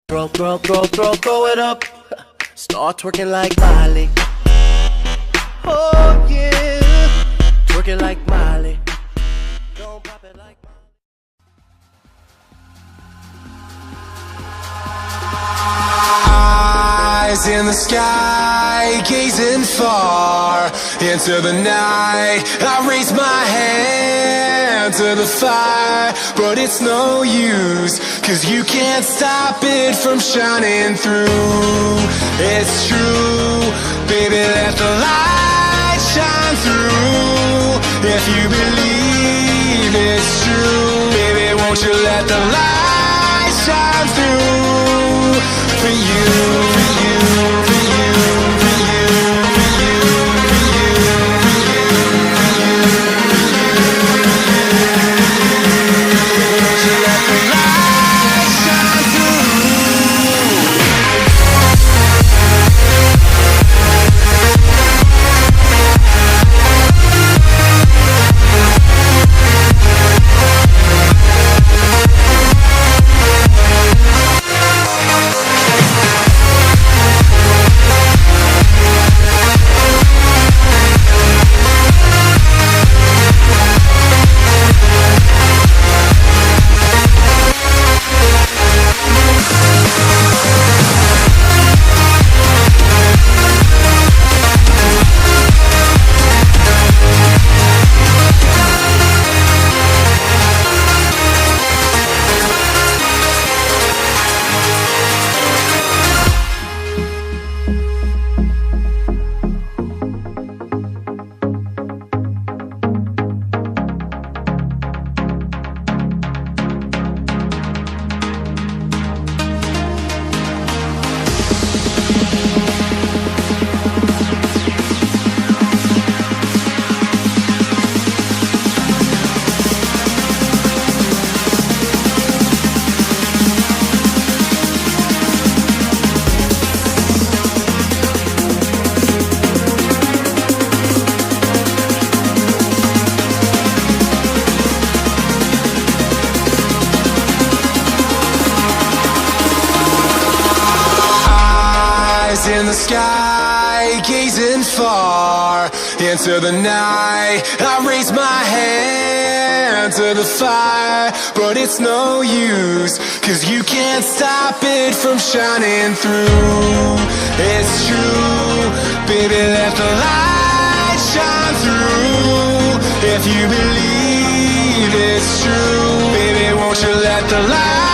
Throw it up. Start twerking like Miley. Oh yeah, twerking like Miley. Don't pop it like Miley. Eyes in the sky, gazing far into the night. I raise my hand to the fire, but it's no use, 'cause you can't stop it from shining through. It's true, baby, let the light shine through. If you believe it's true, baby, won't you let the light shine through for you, for you, for you, for you, for you, for you, for you, for you, won't you let the light shine through? In the sky, gazing far into the night. I raise my hand to the fire, but it's no use, 'cause you can't stop it from shining through. It's true, baby, let the light shine through. If you believe it's true, baby, won't you let the light